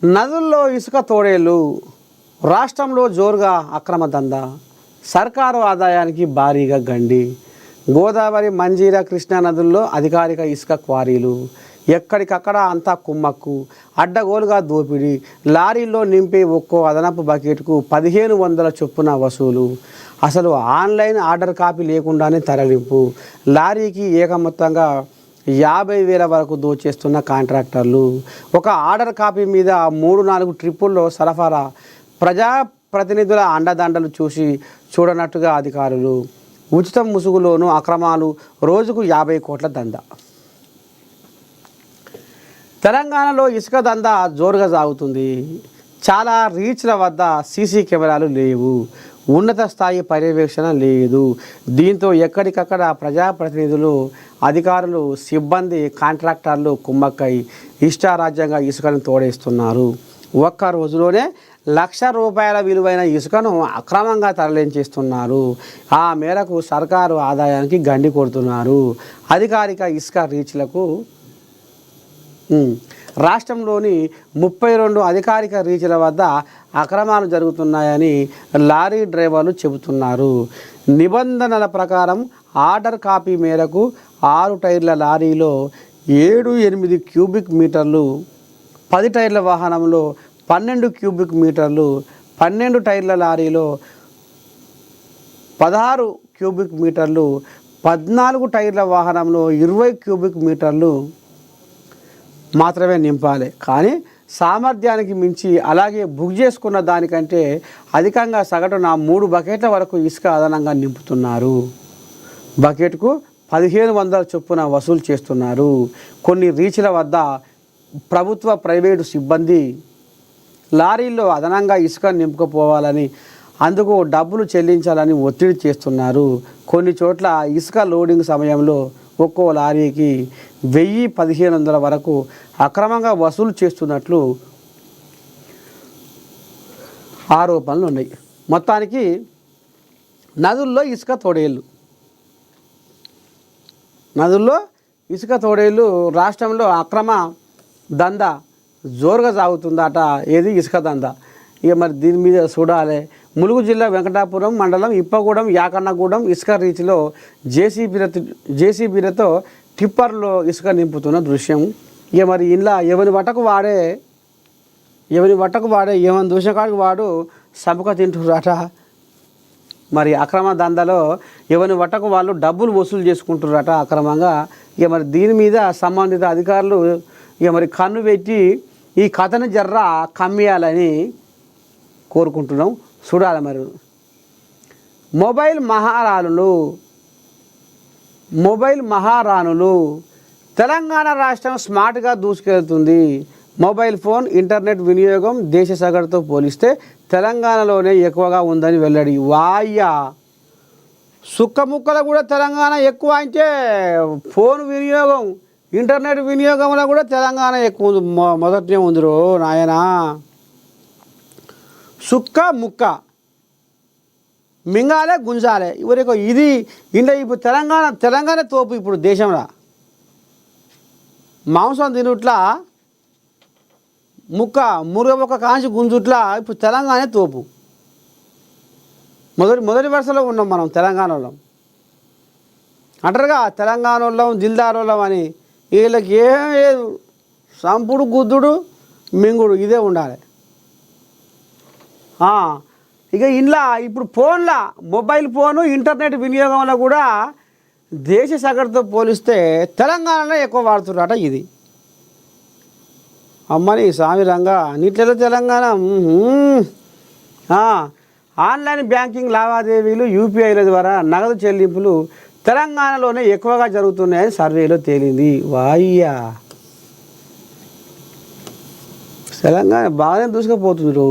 నదుల్లో ఇసుక తోడేళ్ళు, రాష్ట్రంలో జోరుగా అక్రమ దందా, సర్కారు ఆదాయానికి భారీగా గండి. గోదావరి, మంజీరా, కృష్ణా నదుల్లో అధికారిక ఇసుక క్వారీలు, ఎక్కడికక్కడ అంతా కుమ్మక్కు, అడ్డగోలుగా దోపిడీ. లారీల్లో నింపే ఒక్కో అదనపు బకెట్కు 1500 చొప్పున వసూలు. అసలు ఆన్లైన్ ఆర్డర్ కాపీ లేకుండానే తరలింపు. లారీకి ఏకమొత్తంగా 50,000 వరకు దోచేస్తున్న కాంట్రాక్టర్లు. ఒక ఆర్డర్ కాపీ మీద 3-4 ట్రిప్పుల్లో సరఫరా. ప్రజాప్రతినిధుల అండదండలు చూసి చూడనట్టుగా అధికారులు. ఉచితం ముసుగులోనూ అక్రమాలు. రోజుకు 50 కోట్ల దందా. తెలంగాణలో ఇసుక దందా జోరుగా సాగుతుంది. చాలా రీచ్ల వద్ద సీసీ కెమెరాలు లేవు, ఉన్నత స్థాయి పర్యవేక్షణ లేదు. దీంతో ఎక్కడికక్కడ ప్రజాప్రతినిధులు, అధికారులు, సిబ్బంది, కాంట్రాక్టర్లు కుమ్మక్కై ఇష్టారాజ్యంగా ఇసుకను తోడేస్తున్నారు. ఒక్క రోజులోనే ₹1,00,000 విలువైన ఇసుకను అక్రమంగా తరలించేస్తున్నారు. ఆ మేరకు సర్కారు ఆదాయానికి గండి కొడుతున్నారు. అధికారిక ఇసుక రీచ్లకు రాష్ట్రంలోని 32 అధికారిక రీచ్ల వద్ద అక్రమాలు జరుగుతున్నాయని లారీ డ్రైవర్లు చెబుతున్నారు. నిబంధనల ప్రకారం ఆర్డర్ కాపీ మేరకు 6 టైర్ల లారీలో 7-8 క్యూబిక్ మీటర్లు, 10 టైర్ల వాహనంలో 12 క్యూబిక్ మీటర్లు, 12 టైర్ల లారీలో 16 క్యూబిక్ మీటర్లు, 14 టైర్ల వాహనంలో 20 క్యూబిక్ మీటర్లు మాత్రమే నింపాలి. కానీ సామర్థ్యానికి మించి, అలాగే బుక్ చేసుకున్న దానికంటే అధికంగా సగటున 3 బకెట్ల వరకు ఇసుక అదనంగా నింపుతున్నారు. బకెట్కు 1500 చొప్పున వసూలు చేస్తున్నారు. కొన్ని రీచ్ల వద్ద ప్రభుత్వ, ప్రైవేటు సిబ్బంది లారీల్లో అదనంగా ఇసుక నింపుకుపోవాలని, అందుకు డబ్బులు చెల్లించాలని ఒత్తిడి చేస్తున్నారు. కొన్ని చోట్ల ఇసుక లోడింగ్ సమయంలో ఒక్కో లారీకి 1000-1500 వరకు అక్రమంగా వసూలు చేస్తున్నట్లు ఆరోపణలు ఉన్నాయి. మొత్తానికి నదుల్లో ఇసుక తోడేళ్ళు రాష్ట్రంలో అక్రమ దందా జోరుగా సాగుతుందట. ఏది ఇసుక దందా. ఇక మరి దీని మీద చూడాలి. ములుగు జిల్లా వెంకటాపురం మండలం ఇప్పగూడెం, యాకన్నగూడెం ఇసుక రీచ్లో జేసీబీలతో టిప్పర్లో ఇసుక నింపుతున్న దృశ్యం. ఇక మరి ఇలా ఎవరి వట్టకు వాడే ఏమని దూషకాడికి వాడు సంపక తింటున్నారట. మరి అక్రమ దందాలో ఎవరి వట్టకు వాళ్ళు డబ్బులు వసూలు చేసుకుంటున్నారట అక్రమంగా. ఇక మరి దీని మీద సంబంధిత అధికారులు ఇక మరి కన్ను పెట్టి ఈ కథను జర్రా కమ్మేయాలని కోరుకుంటున్నాం. చూడాలి మరి. మొబైల్ మహారాణులు తెలంగాణ రాష్ట్రం స్మార్ట్గా దూసుకెళ్తుంది. మొబైల్ ఫోన్, ఇంటర్నెట్ వినియోగం దేశ సగటుతో పోలిస్తే తెలంగాణలోనే ఎక్కువగా ఉందని వెల్లడి. వాయ్యా, సుక్కముక్కలు కూడా తెలంగాణ ఎక్కువ అంటే ఫోన్ వినియోగం, ఇంటర్నెట్ వినియోగంలో కూడా తెలంగాణ ఎక్కువ ఉంది. మొదటినే ఉంది రో నాయనా. సుక్క ముక్క మింగాలే గుంజాలే ఇవరకు ఇది ఇంట్లో. ఇప్పుడు తెలంగాణ తోపు. ఇప్పుడు దేశంలో మాంసం తినుట్లా, మురుగ ముక్క కాంచి గుంజుట్లా ఇప్పుడు తెలంగాణ తోపు. మొదటి వరుసలో ఉన్నాం మనం తెలంగాణలో. అంటారుగా తెలంగాణ వాళ్ళం, దిల్దార్ వాళ్ళం అని. వీళ్ళకి ఏం లేదు, సంపుడు, గుద్దుడు, మింగుడు ఇదే ఉండాలి. ఇక ఇంట్లో ఇప్పుడు మొబైల్ ఫోను, ఇంటర్నెట్ వినియోగంలో కూడా దేశ సగటుతో పోలిస్తే తెలంగాణలో ఎక్కువ వాడుతున్నారట. ఇది అమ్మని స్వామి రంగా నీట్లలో తెలంగాణ. ఆన్లైన్ బ్యాంకింగ్ లావాదేవీలు, యూపీఐల ద్వారా నగదు చెల్లింపులు తెలంగాణలోనే ఎక్కువగా జరుగుతున్నాయని సర్వేలో తేలింది. వాయ్యా, తెలంగాణ బాగానే దూసుకుపోతుంది రో.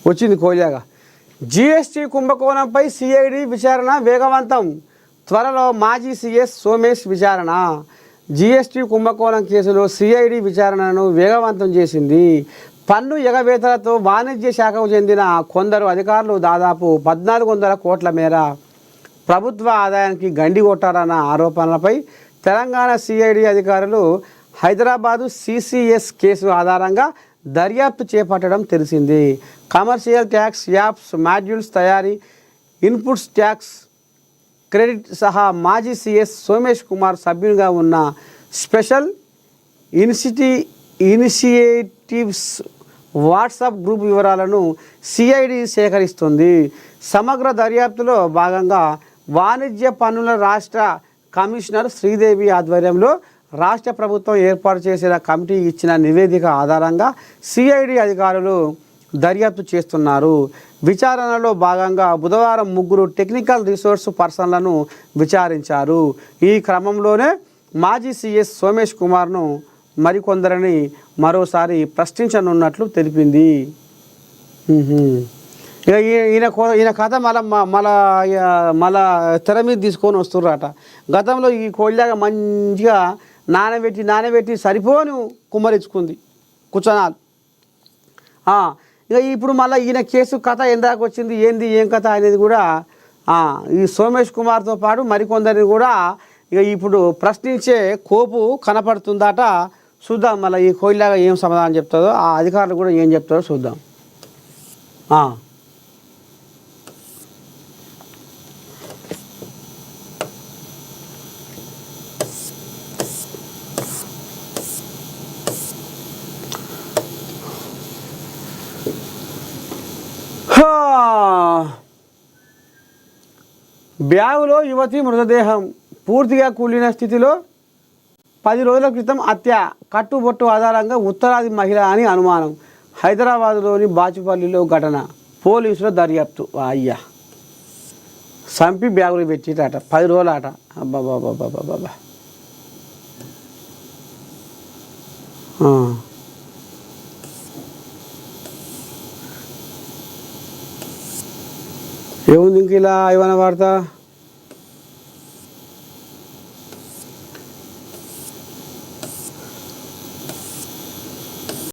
వచ్చింది కోయిలాగా. జీఎస్టీ కుంభకోణంపై సిఐడి విచారణ వేగవంతం. త్వరలో మాజీ సీఎస్ సోమేష్ విచారణ. జీఎస్టీ కుంభకోణం కేసులో సిఐడి విచారణను వేగవంతం చేసింది. పన్ను ఎగవేతలతో వాణిజ్య శాఖకు చెందిన కొందరు అధికారులు దాదాపు 1400 కోట్ల మేర ప్రభుత్వ ఆదాయానికి గండి కొట్టారన్న ఆరోపణలపై తెలంగాణ సిఐడి అధికారులు హైదరాబాదు సిసిఎస్ కేసు ఆధారంగా దర్యాప్తు చేపట్టడం తెలిసింది. కమర్షియల్ ట్యాక్స్ యాప్స్ మాడ్యూల్స్ తయారీ, ఇన్పుట్స్ ట్యాక్స్ క్రెడిట్ సహా మాజీ సీఎస్ సోమేష్ కుమార్ సభ్యునిగా ఉన్న స్పెషల్ ఇనిషియేటివ్స్ వాట్సాప్ గ్రూప్ వివరాలను సిఐడి సేకరిస్తుంది. సమగ్ర దర్యాప్తులో భాగంగా వాణిజ్య పన్నుల రాష్ట్ర కమిషనర్ శ్రీదేవి ఆధ్వర్యంలో రాష్ట్ర ప్రభుత్వం ఏర్పాటు చేసిన కమిటీ ఇచ్చిన నివేదిక ఆధారంగా సిఐడి అధికారులు దర్యాప్తు చేస్తున్నారు. విచారణలో భాగంగా బుధవారం 3 టెక్నికల్ రిసోర్స్ పర్సన్లను విచారించారు. ఈ క్రమంలోనే మాజీ సీఎస్ సోమేష్ కుమార్ను మరికొందరిని మరోసారి ప్రశ్నించనున్నట్లు తెలిపింది. ఇక ఈయన కథ మళ్ళా తెర మీద తీసుకొని వస్తుర్రట. గతంలో ఈ కోళ్ళగా మంచిగా నానబెట్టి సరిపోను కుమ్మరించుకుంది కుచనాలు. ఇక ఇప్పుడు మళ్ళీ ఈయన కేసు కథ ఎందాక వచ్చింది, ఏం కథ అనేది కూడా ఈ సోమేష్ కుమార్తో పాటు మరికొందరిని కూడా ఇక ఇప్పుడు ప్రశ్నించే కోపు కనపడుతుందట. చూద్దాం మళ్ళీ ఈ కోయిలాగా ఏం సమాధానం చెప్తుందో, ఆ అధికారులు కూడా ఏం చెప్తారో చూద్దాం. బ్యాగులో యువతి మృతదేహం పూర్తిగా కూలిన స్థితిలో 10 రోజుల క్రితం హత్య, కట్టుబొట్టు ఆధారంగా ఉత్తరాది మహిళ అని అనుమానం. హైదరాబాదులోని బాచుపల్లిలో ఘటన, పోలీసుల దర్యాప్తు. అయ్యా సంపి బ్యాగులు పెట్టిట 10 రోజుల ఆట. అబ్బాబాబాబాబాబా. ఏముంది ఇంక ఇలా ఏమైనా వార్త?